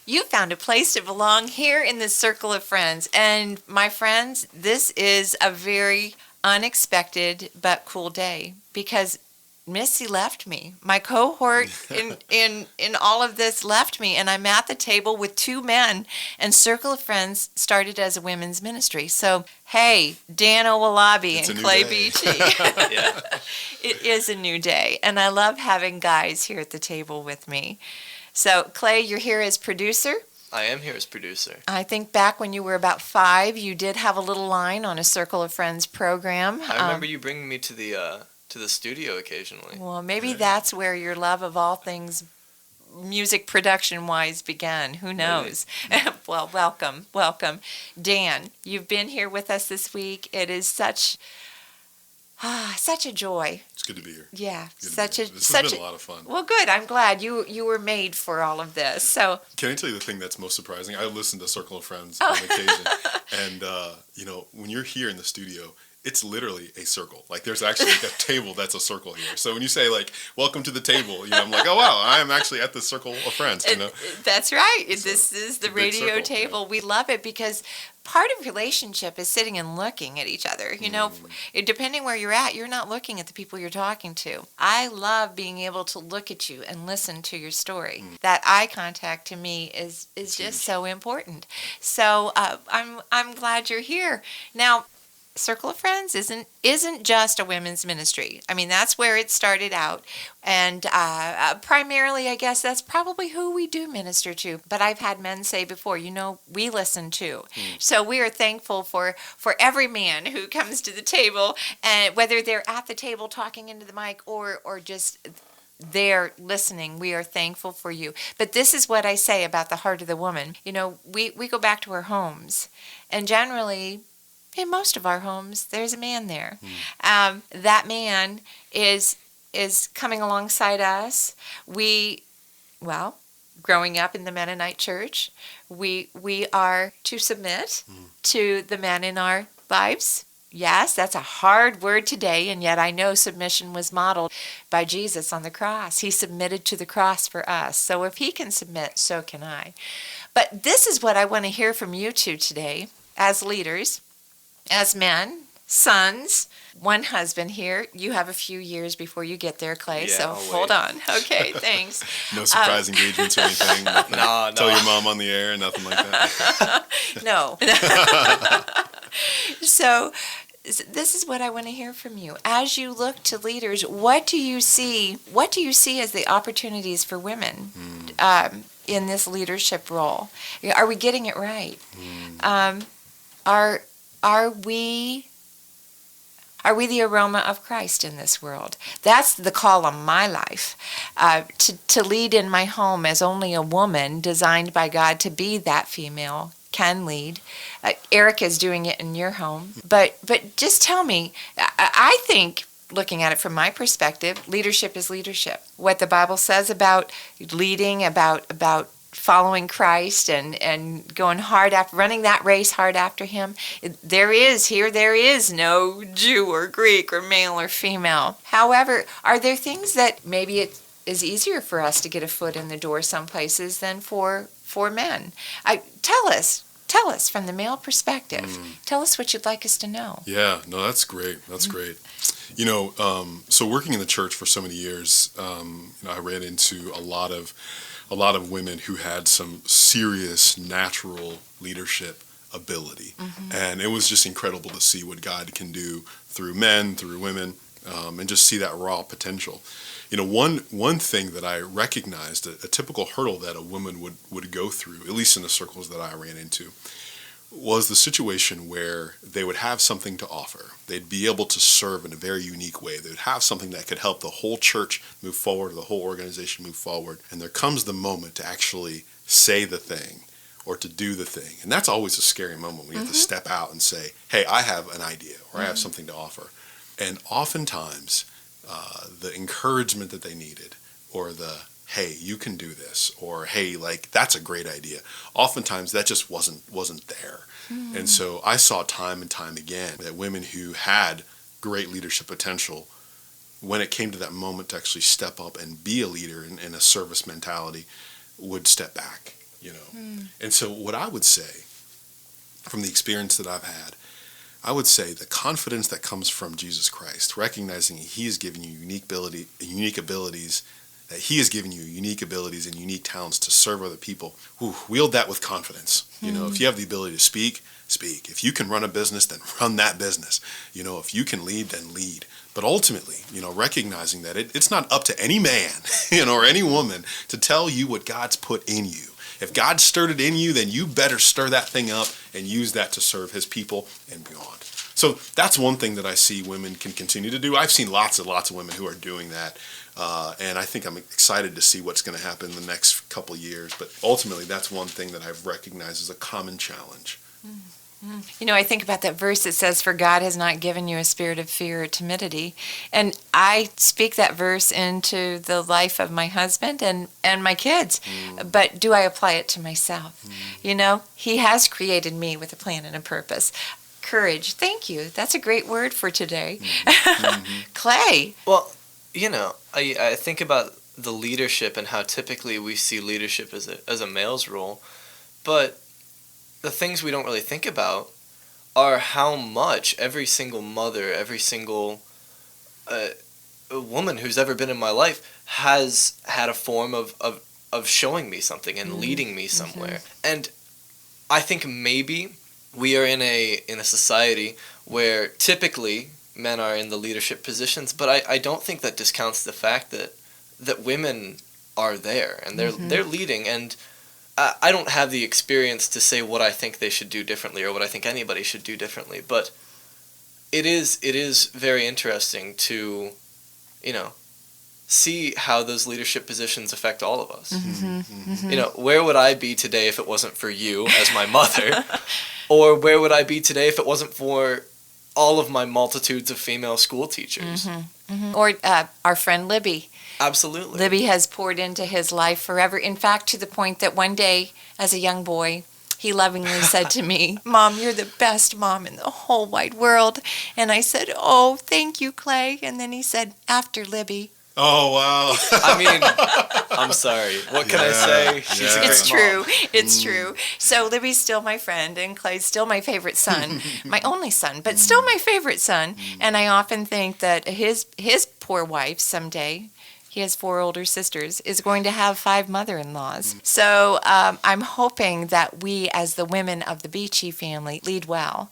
You found a place to belong here in the circle of friends. And my friends, this is a very unexpected but cool day because Missy left me. My cohort in all of this left me, and I'm at the table with two men. And Circle of Friends started as a women's ministry. So, hey, Dan Owalabi and Clay Beachy. Yeah. It is a new day, and I love having guys here at the table with me. So, Clay, you're here as producer. I am here as producer. I think back when you were about 5, you did have a little line on a Circle of Friends program. I remember you bringing me to the studio occasionally. Well, maybe that's where your love of all things music production-wise began. Who knows? Well, welcome. Dan, you've been here with us this week. It is such a joy. It's good to be here. Yeah, This has been a lot of fun. Well, good. I'm glad you were made for all of this. So, can I tell you the thing that's most surprising? I listen to Circle of Friends on occasion, and when you're here in the studio, it's literally a circle. Like there's actually a table that's a circle here. So when you say like "Welcome to the table," I'm like, oh wow, I am actually at the Circle of Friends. That's right. This is the radio circle, table. Yeah. We love it because part of relationship is sitting and looking at each other. Depending where you're at, you're not looking at the people you're talking to. I love being able to look at you and listen to your story. That eye contact to me is just so important. So I'm glad you're here. Now, Circle of Friends isn't just a women's ministry. I mean, that's where it started out. And primarily, I guess, that's probably who we do minister to. But I've had men say before, we listen too. So we are thankful for every man who comes to the table, and whether they're at the table talking into the mic or just there listening, we are thankful for you. But this is what I say about the heart of the woman. We go back to our homes, and generally, in most of our homes, there's a man there. That man is coming alongside us. Growing up in the Mennonite church, we are to submit to the men in our lives. Yes, that's a hard word today, and yet I know submission was modeled by Jesus on the cross. He submitted to the cross for us. So if he can submit, so can I. But this is what I want to hear from you two today as leaders. As men, sons, one husband here. You have a few years before you get there, Clay, so hold on. Okay, thanks. No surprise engagements or anything? No. Tell your mom on the air, nothing like that? No. So this is what I want to hear from you. As you look to leaders, what do you see as the opportunities for women in this leadership role? Are we getting it right? Are we the aroma of Christ in this world? That's the call on my life, to lead in my home as only a woman designed by God to be that female can lead. Eric is doing it in your home. But just tell me, I think, looking at it from my perspective, leadership is leadership. What the Bible says about leading, about following Christ and going hard after, running that race hard after him. There is no Jew or Greek or male or female. However, are there things that maybe it is easier for us to get a foot in the door some places than for men? Tell us from the male perspective. Tell us what you'd like us to know. Yeah, no, that's great. That's great. So working in the church for so many years, I ran into a lot of women who had some serious natural leadership ability. And it was just incredible to see what God can do through men, through women, and just see that raw potential. One thing that I recognized, a typical hurdle that a woman would go through, at least in the circles that I ran into, was the situation where they would have something to offer. They'd be able to serve in a very unique way. They would have something that could help the whole church move forward, the whole organization move forward. And there comes the moment to actually say the thing or to do the thing. And that's always a scary moment when you have to step out and say, hey, I have an idea or I have something to offer. And oftentimes, the encouragement that they needed or the, hey, you can do this, or hey, like, that's a great idea. Oftentimes that just wasn't there. And so I saw time and time again that women who had great leadership potential, when it came to that moment to actually step up and be a leader in a service mentality, would step back. you know. And so what I would say, from the experience that I've had, I would say the confidence that comes from Jesus Christ, recognizing He has given you unique abilities, that He has given you unique abilities and unique talents to serve other people. Wield that with confidence. You know, if you have the ability to speak, speak. If you can run a business, then run that business. You know, if you can lead, then lead. But ultimately, you know, recognizing that it's not up to any man, you know, or any woman to tell you what God's put in you. If God stirred it in you, then you better stir that thing up and use that to serve His people and beyond. So that's one thing that I see women can continue to do. I've seen lots and lots of women who are doing that. And I think I'm excited to see what's going to happen in the next couple of years. But ultimately, that's one thing that I've recognized as a common challenge. You know, I think about that verse that says, "For God has not given you a spirit of fear or timidity." And I speak that verse into the life of my husband and my kids. But do I apply it to myself? You know, He has created me with a plan and a purpose. Courage. Thank you. That's a great word for today. Clay. Well, you know, I think about the leadership and how typically we see leadership as a male's role, but the things we don't really think about are how much every single mother, every single woman who's ever been in my life has had a form of showing me something and leading me somewhere. And I think maybe we are in a society where typically men are in the leadership positions, but I don't think that discounts the fact that women are there and they're leading. And I don't have the experience to say what I think they should do differently or what I think anybody should do differently, but it is very interesting to, you know, see how those leadership positions affect all of us. You know, where would I be today if it wasn't for you as my mother? Or where would I be today if it wasn't for all of my multitudes of female school teachers? Or our friend Libby. Absolutely. Libby has poured into his life forever. In fact, to the point that one day, as a young boy, he lovingly said to me, "Mom, you're the best mom in the whole wide world." And I said, "Oh, thank you, Clay." And then he said, "After Libby." Oh, wow. I mean, I'm sorry. What can I say? She's a great It's mom. true. It's true. So Libby's still my friend, and Clay's still my favorite son, my only son, but still my favorite son. And I often think that his poor wife someday, he has 4 older sisters, is going to have 5 mother-in-laws. So I'm hoping that we, as the women of the Beachy family, lead well,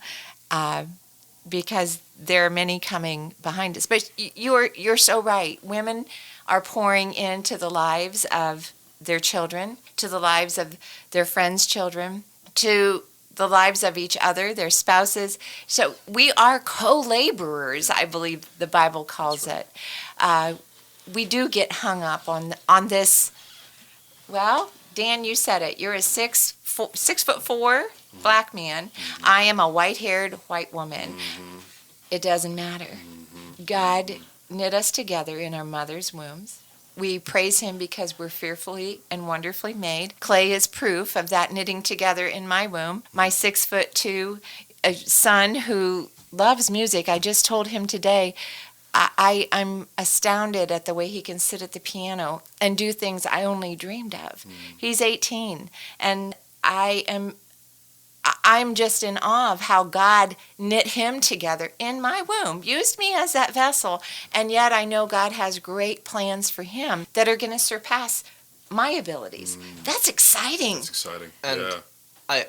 because there are many coming behind us. But you're so right. Women are pouring into the lives of their children, to the lives of their friends' children, to the lives of each other, their spouses. So we are co-laborers, I believe the Bible calls it. We do get hung up on this. Well, Dan, you said it. You're a 6'4" black man. I am a white-haired white woman. It doesn't matter. God knit us together in our mother's wombs. We praise Him because we're fearfully and wonderfully made. Clay is proof of that knitting together in my womb. My 6'2" son who loves music. I just told him today, I'm astounded at the way he can sit at the piano and do things I only dreamed of. He's 18, and I'm just in awe of how God knit him together in my womb, used me as that vessel, and yet I know God has great plans for him that are going to surpass my abilities. That's exciting. That's exciting. And yeah. I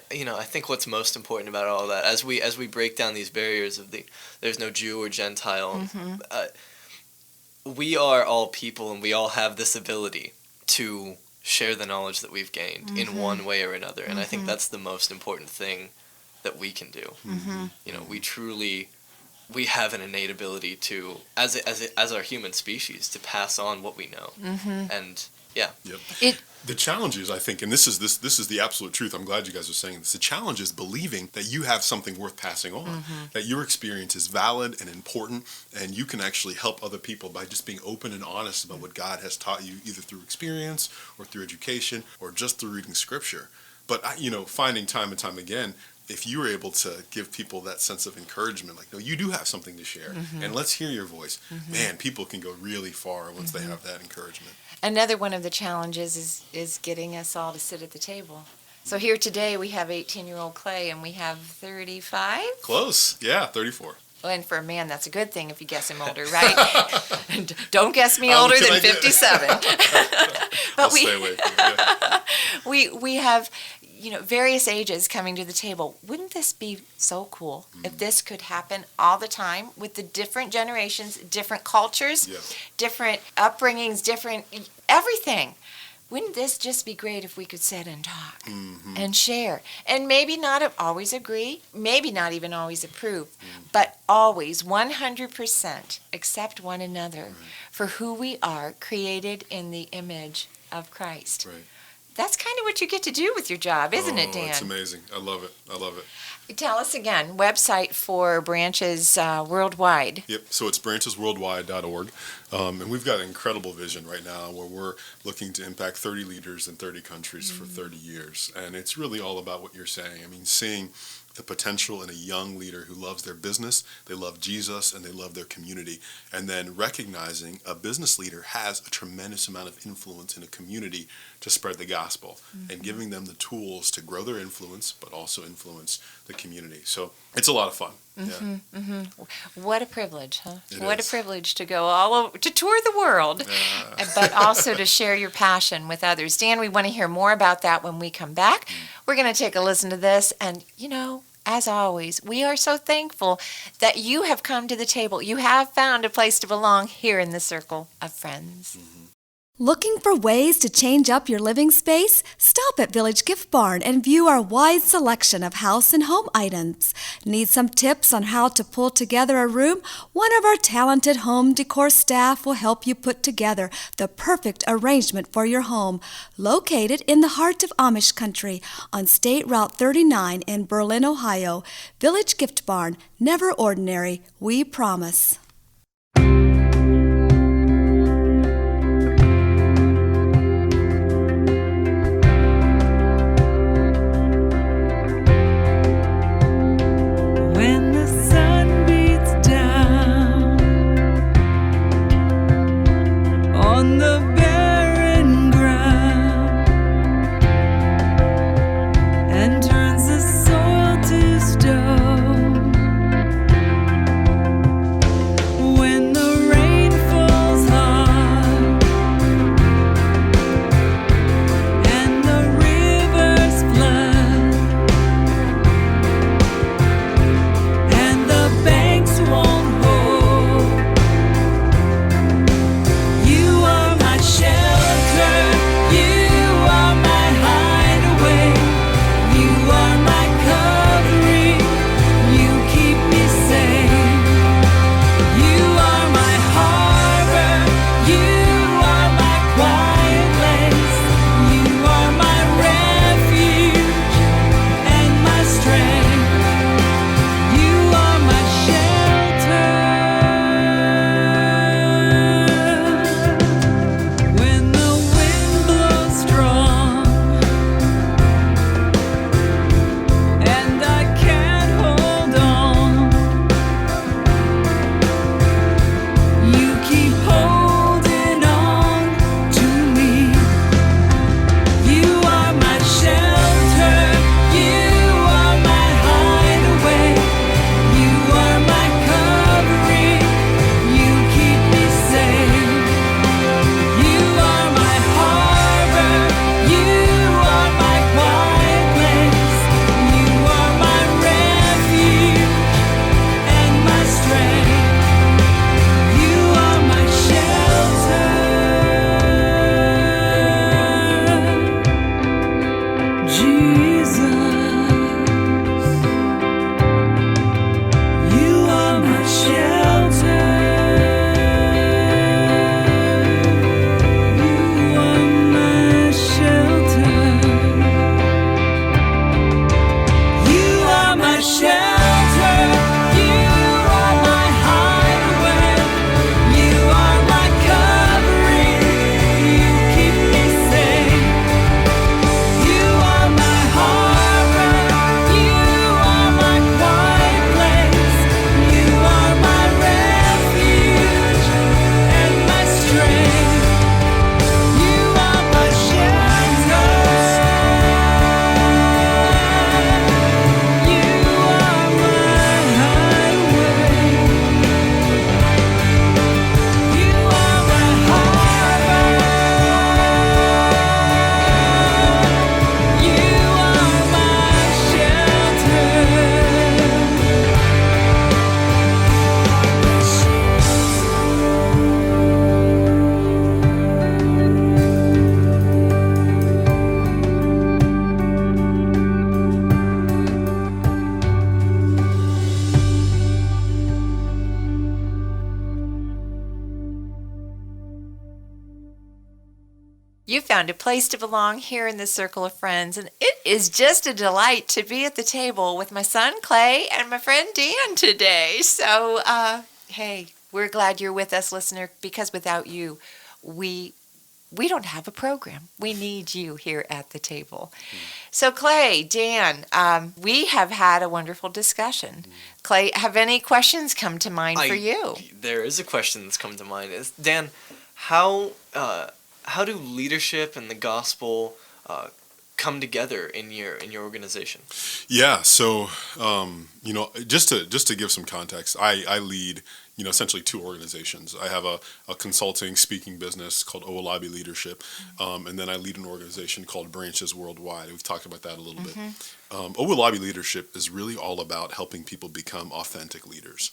think what's most important about all that, as we break down these barriers of there's no Jew or Gentile, we are all people and we all have this ability to share the knowledge that we've gained in one way or another. And I think that's the most important thing that we can do. You know, we have an innate ability to, as our human species, to pass on what we know. And yeah. Yep. The challenge is, I think, and this is the absolute truth. I'm glad you guys are saying this. The challenge is believing that you have something worth passing on, that your experience is valid and important, and you can actually help other people by just being open and honest about what God has taught you, either through experience or through education or just through reading Scripture. But finding time and time again if you were able to give people that sense of encouragement, like, no, you do have something to share, and let's hear your voice, man, people can go really far once they have that encouragement. Another one of the challenges is getting us all to sit at the table. So here today we have 18-year-old Clay, and we have 35? Close. Yeah, 34. And for a man, that's a good thing if you guess him older, right? And don't guess me older than 57. I'll stay away from it. Yeah. We have, various ages coming to the table. Wouldn't this be so cool if this could happen all the time with the different generations, different cultures, Yeah. different upbringings, different everything? Wouldn't this just be great if we could sit and talk and share? And maybe not always agree, maybe not even always approve, but always 100% accept one another for who we are, created in the image of Christ. Right. That's kind of what you get to do with your job, isn't it, Dan? It's amazing. I love it. Tell us again, website for Branches Worldwide. Yep. So it's branchesworldwide.org. And we've got an incredible vision right now where we're looking to impact 30 leaders in 30 countries for 30 years. And it's really all about what you're saying. I mean, seeing the potential in a young leader who loves their business, they love Jesus, and they love their community. And then recognizing a business leader has a tremendous amount of influence in a community to spread the gospel, and giving them the tools to grow their influence, but also influence the community. So it's a lot of fun. Yeah. What a privilege, huh? It What is. a privilege to go all over, to tour the world, but also to share your passion with others. Dan, we want to hear more about that when we come back. We're going to take a listen to this, and as always, we are so thankful that you have come to the table. You have found a place to belong here in the circle of friends. Looking for ways to change up your living space? Stop at Village Gift Barn and view our wide selection of house and home items. Need some tips on how to pull together a room? One of our talented home decor staff will help you put together the perfect arrangement for your home. Located in the heart of Amish country on State Route 39 in Berlin, Ohio, Village Gift Barn, never ordinary, we promise. When the sun beats down on the barren ground and turns the soil to stone, You found a place to belong here in this circle of friends, and it is just a delight to be at the table with my son Clay and my friend Dan today. So, hey, we're glad you're with us, listener, because without you, we don't have a program. We need you here at the table. So, Clay, Dan, we have had a wonderful discussion. Clay, have any questions come to mind for you? There is a question that's come to mind. Dan, how do leadership and the gospel come together in your organization? Yeah, so just to give some context, I lead essentially two organizations. I have a consulting speaking business called Owolabi Leadership, and then I lead an organization called Branches Worldwide. We've talked about that a little bit. Owolabi Leadership is really all about helping people become authentic leaders,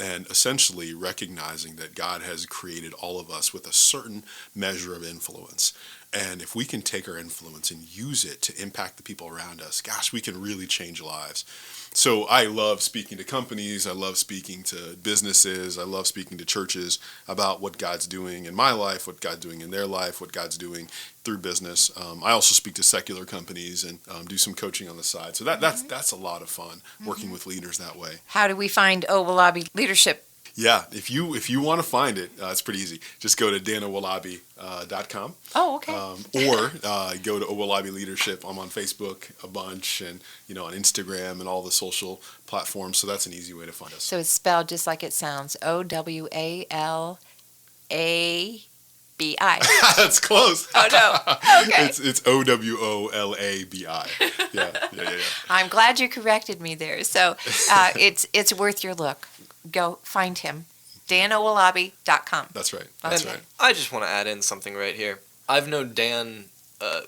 and essentially recognizing that God has created all of us with a certain measure of influence. And if we can take our influence and use it to impact the people around us, gosh, we can really change lives. So I love speaking to companies. I love speaking to businesses. I love speaking to churches about what God's doing in my life, what God's doing in their life, what God's doing through business. I also speak to secular companies and do some coaching on the side. So that's a lot of fun, working with leaders that way. How do we find Owolabi Leadership? Yeah, if you want to find it, it's pretty easy. Just go to danowolabi.com. Oh, okay. Or go to Owolabi Leadership. I'm on Facebook a bunch, and on Instagram and all the social platforms. So that's an easy way to find us. So it's spelled just like it sounds. Owalabi. That's close. Oh no. Okay. It's Owolabi. Yeah. I'm glad you corrected me there. So it's worth your look. Go find him. danowolabi.com. That's right. Okay. Right. I just want to add in something right here. I've known Dan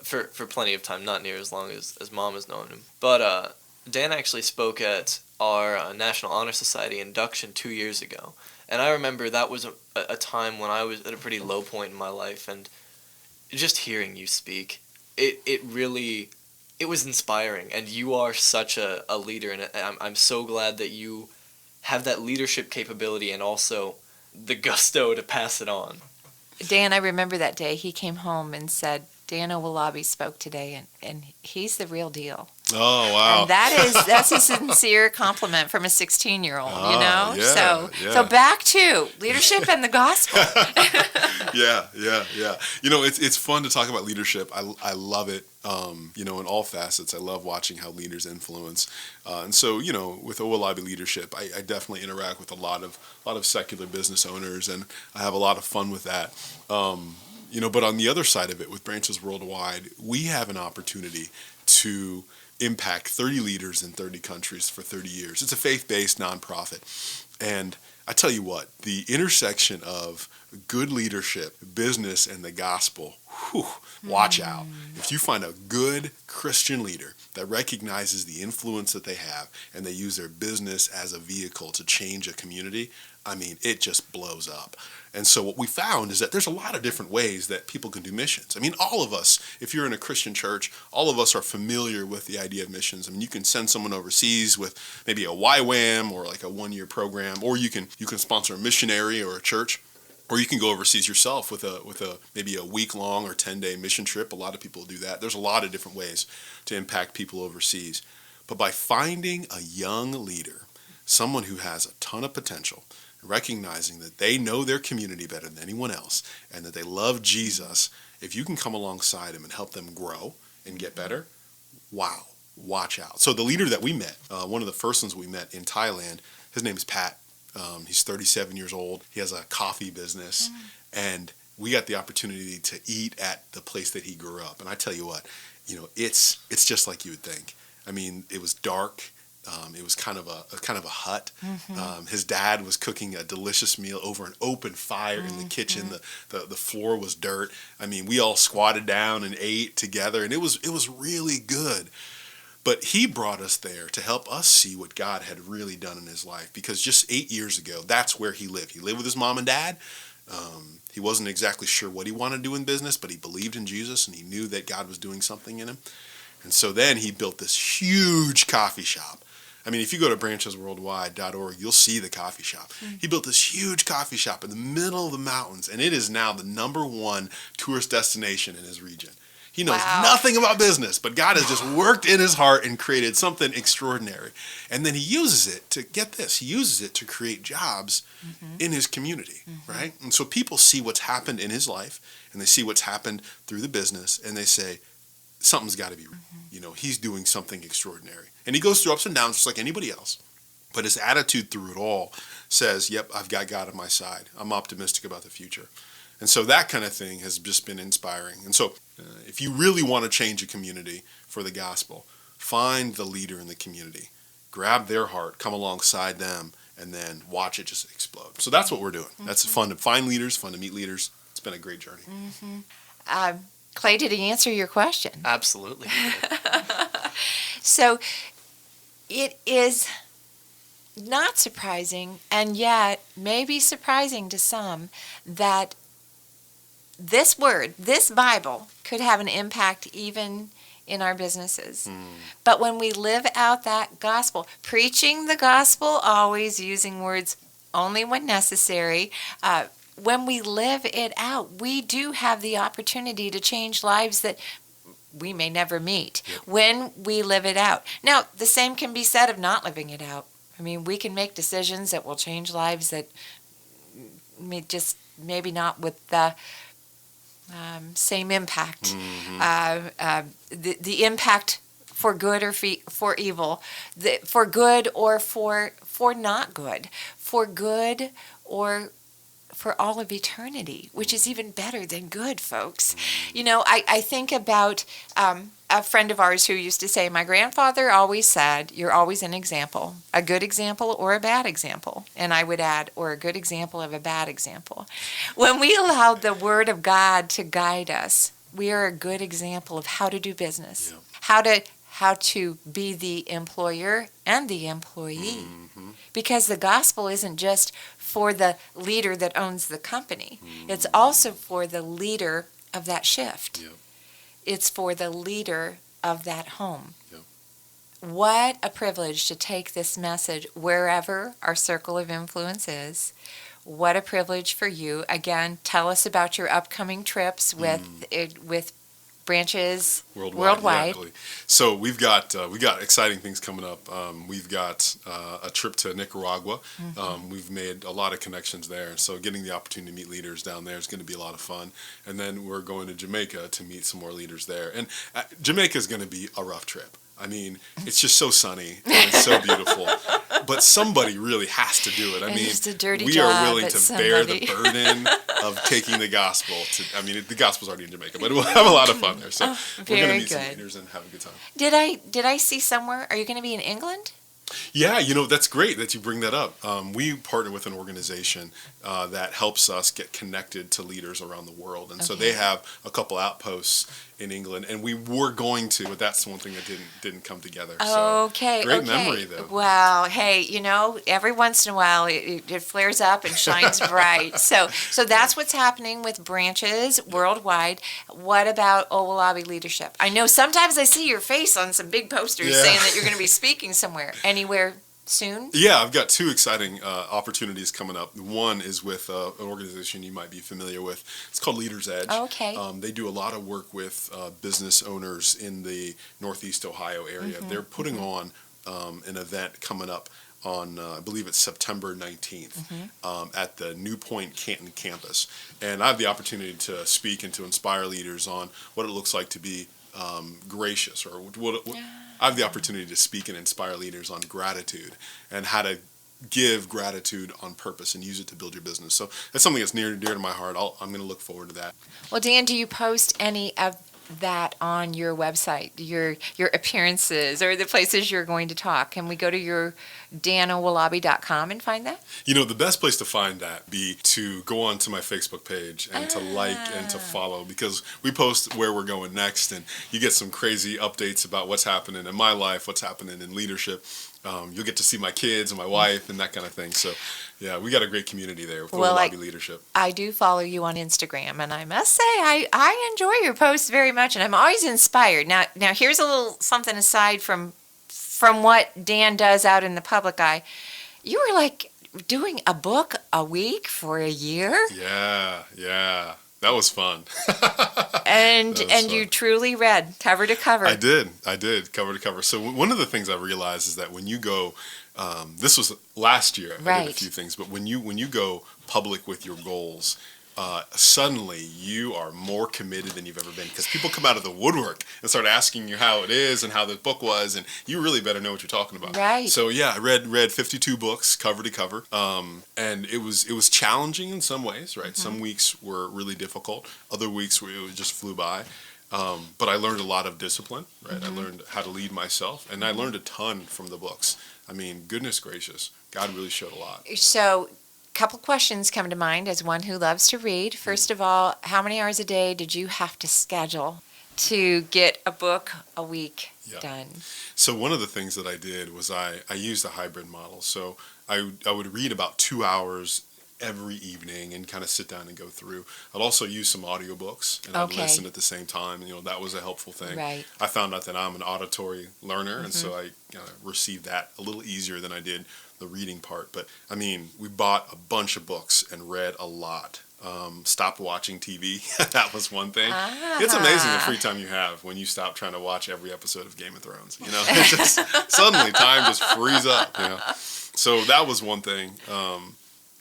for plenty of time, not near as long as Mom has known him. But Dan actually spoke at our National Honor Society induction 2 years ago. And I remember that was a time when I was at a pretty low point in my life. And just hearing you speak, it was inspiring. And you are such a leader. And I'm so glad that you have that leadership capability and also the gusto to pass it on. Dan, I remember that day he came home and said, Dan Owolabi spoke today, and he's the real deal. Oh, wow. And that's a sincere compliment from a 16-year-old, Oh, yeah, So back to leadership and the gospel. Yeah. It's fun to talk about leadership. I love it. In all facets. I love watching how leaders influence. And so, with Owolabi Leadership, I definitely interact with a lot of secular business owners, and I have a lot of fun with that. But on the other side of it, with Branches Worldwide, we have an opportunity to impact 30 leaders in 30 countries for 30 years. It's a faith-based nonprofit. And I tell you what, the intersection of good leadership, business, and the gospel, watch out. If you find a good Christian leader that recognizes the influence that they have and they use their business as a vehicle to change a community, it just blows up. And so what we found is that there's a lot of different ways that people can do missions. All of us, if you're in a Christian church, all of us are familiar with the idea of missions. You can send someone overseas with maybe a YWAM or like a one-year program, or you can sponsor a missionary or a church, or you can go overseas yourself with a maybe a week-long or 10-day mission trip. A lot of people do that. There's a lot of different ways to impact people overseas. But by finding a young leader, someone who has a ton of potential, recognizing that they know their community better than anyone else and that they love Jesus, if you can come alongside them and help them grow and get better, wow, watch out. So the leader that we met, one of the first ones we met in Thailand, his name is Pat. He's 37 years old. He has a coffee business, and we got the opportunity to eat at the place that he grew up. And I tell you what, it's just like you would think. It was dark. It was kind of a hut. His dad was cooking a delicious meal over an open fire in the kitchen. The floor was dirt. We all squatted down and ate together, and it was really good. But he brought us there to help us see what God had really done in his life, because just 8 years ago, that's where he lived. He lived with his mom and dad. He wasn't exactly sure what he wanted to do in business, but he believed in Jesus, and he knew that God was doing something in him. And so then he built this huge coffee shop. I mean, if you go to branchesworldwide.org, you'll see the coffee shop. He built this huge coffee shop in the middle of the mountains, and it is now the #1 tourist destination in his region. He knows Wow. nothing about business, but God has just worked in his heart and created something extraordinary. And then he uses it to, get this, he uses it to create jobs in his community, right? And so people see what's happened in his life, and they see what's happened through the business, and they say, something's got to be, he's doing something extraordinary. And he goes through ups and downs just like anybody else. But his attitude through it all says, yep, I've got God on my side. I'm optimistic about the future. And so that kind of thing has just been inspiring. And so if you really want to change a community for the gospel, find the leader in the community. Grab their heart, come alongside them, and then watch it just explode. So that's what we're doing. That's fun to find leaders, fun to meet leaders. It's been a great journey. Clay, did he answer your question? Absolutely. So it is not surprising, and yet maybe surprising to some, that this word, this Bible, could have an impact even in our businesses. But when we live out that gospel, preaching the gospel, always using words only when necessary, when we live it out, we do have the opportunity to change lives that we may never meet when we live it out. Now, the same can be said of not living it out. I mean, we can make decisions that will change lives that may just maybe not with the same impact. The impact for good or for evil, for good or for not good, for good or for all of eternity, which is even better than good, folks. I think about a friend of ours who used to say, my grandfather always said, you're always an example, a good example or a bad example. And I would add, or a good example of a bad example. When we allow the Word of God to guide us, we are a good example of how to do business, how to be the employer and the employee. Because the gospel isn't just for the leader that owns the company. It's also for the leader of that shift. It's for the leader of that home. What a privilege to take this message wherever our circle of influence is. What a privilege for you. Again, tell us about your upcoming trips with Branches Worldwide. Yeah, so we've got exciting things coming up. We've got a trip to Nicaragua. We've made a lot of connections there. So getting the opportunity to meet leaders down there is going to be a lot of fun. And then we're going to Jamaica to meet some more leaders there. And Jamaica is going to be a rough trip. I mean, it's just so sunny and it's so beautiful. But somebody really has to do it. I mean, just a dirty we job, are willing but to bear the burden of taking the gospel to. I mean, the gospel's already in Jamaica, but we'll have a lot of fun there. So we're going to very meet some good. leaders and have a good time. Did I see somewhere? Are you going to be in England? Yeah, that's great that you bring that up. We partner with an organization that helps us get connected to leaders around the world. And so they have a couple outposts in England, and we were going to, but that's one thing that didn't come together. So great memory, though. Well, hey, every once in a while it flares up and shines bright. So that's what's happening with Branches Worldwide. What about Owolabi Leadership? I know sometimes I see your face on some big posters saying that you're going to be speaking somewhere. Anywhere soon? Yeah, I've got two exciting opportunities coming up. One is with an organization you might be familiar with. It's called Leaders Edge. Okay. They do a lot of work with business owners in the Northeast Ohio area. They're putting on an event coming up on, I believe it's September 19th, at the New Point Canton campus. And I have the opportunity to speak and to inspire leaders on what it looks like to be gracious, or I have the opportunity to speak and inspire leaders on gratitude and how to give gratitude on purpose and use it to build your business. So that's something that's near and dear to my heart. I'm going to look forward to that. Well, Dan, do you post any of that on your website, your appearances or the places you're going to talk? Can we go to your danowolabi.com and find that? The best place to find that be to go onto my Facebook page and to like and to follow, because we post where we're going next, and you get some crazy updates about what's happening in my life, what's happening in leadership. You'll get to see my kids and my wife and that kind of thing. So, yeah, we got a great community there with Owolabi Leadership. I do follow you on Instagram, and I must say I enjoy your posts very much, and I'm always inspired. Now here's a little something aside from from what Dan does out in the public eye, you were like doing a book a week for a year. Yeah. That was fun. And That was you fun. truly read cover to cover. I did, cover to cover. So one of the things I realized is that when you go, this was last year, I did a Right. few things, but when you go public with your goals, suddenly you are more committed than you've ever been, because people come out of the woodwork and start asking you how it is and how the book was, and you really better know what you're talking about. Right. So yeah, I read 52 books cover to cover, and it was challenging in some ways, right? Some weeks were really difficult, other weeks where it just flew by. But I learned a lot of discipline, right? I learned how to lead myself, and I learned a ton from the books. I mean, goodness gracious, God really showed a lot. So, a couple questions come to mind as one who loves to read. First of all, how many hours a day did you have to schedule to get a book a week Yeah. done? So one of the things that I did was I used a hybrid model. So I would read about 2 hours every evening and kind of sit down and go through. I'd also use some audiobooks and I'd Okay. listen at the same time. You know, that was a helpful thing. Right. I found out that I'm an auditory learner, and so I received that a little easier than I did the reading part. But I mean, we bought a bunch of books and read a lot. Stopped watching TV. That was one thing. It's amazing the free time you have when you stop trying to watch every episode of Game of Thrones. You know, it's just suddenly time just frees up. You know, so that was one thing.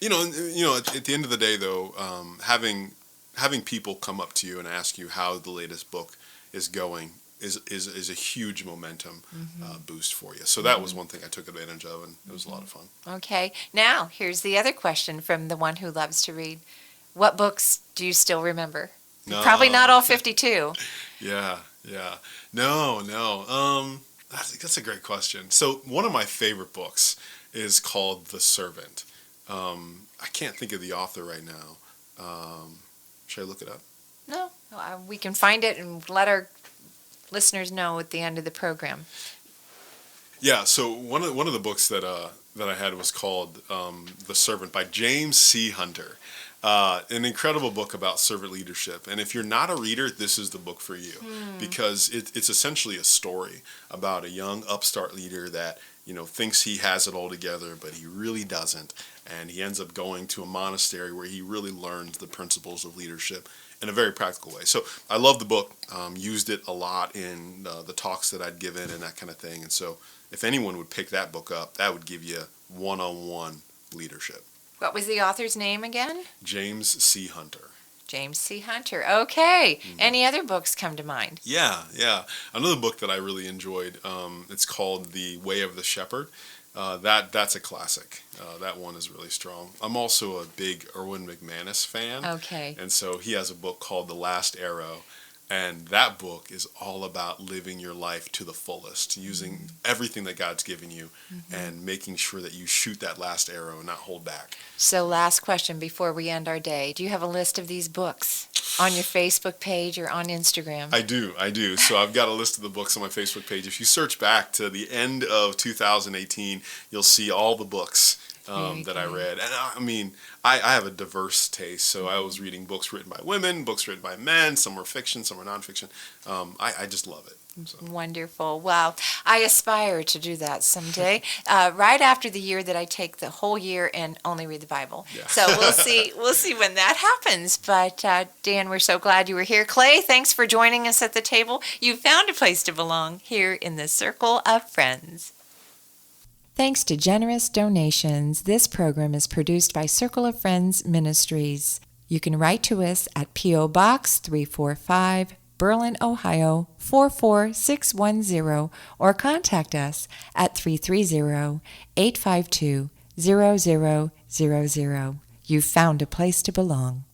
At the end of the day, though, having people come up to you and ask you how the latest book is going is a huge momentum boost for you. So that was one thing I took advantage of, and it was a lot of fun. Okay. Now, here's the other question from the one who loves to read. What books do you still remember? No. Probably not all 52. Yeah. No. That's a great question. So one of my favorite books is called The Servant. I can't think of the author right now. Should I look it up? No, we can find it and let our listeners know at the end of the program. Yeah. So one of the books that I had was called The Servant by James C. Hunter. An incredible book about servant leadership. And if you're not a reader, this is the book for you, because it's essentially a story about a young upstart leader that thinks he has it all together, but he really doesn't. And he ends up going to a monastery where he really learns the principles of leadership in a very practical way. So I love the book, used it a lot in the talks that I'd given and that kind of thing. And so if anyone would pick that book up, that would give you one-on-one leadership. What was the author's name again? James C. Hunter. James C. Hunter. Okay. Any other books come to mind? Yeah. Another book that I really enjoyed, it's called The Way of the Shepherd. That's a classic. That one is really strong. I'm also a big Erwin McManus fan. Okay. And so he has a book called The Last Arrow. And that book is all about living your life to the fullest, using everything that God's given you and making sure that you shoot that last arrow and not hold back. So last question before we end our day. Do you have a list of these books on your Facebook page or on Instagram? I do. So I've got a list of the books on my Facebook page. If you search back to the end of 2018, you'll see all the books that I read. And I mean, I have a diverse taste. So I was reading books written by women, books written by men. Some were fiction, some were nonfiction. I just love it. So. Wonderful. Wow. I aspire to do that someday. Right after the year that I take the whole year and only read the Bible. Yeah. So we'll see when that happens. But Dan, we're so glad you were here. Clay, thanks for joining us at the table. You found a place to belong here in the Circle of Friends. Thanks to generous donations, this program is produced by Circle of Friends Ministries. You can write to us at P.O. Box 345, Berlin, Ohio 44610, or contact us at 330-852-0000. You've found a place to belong.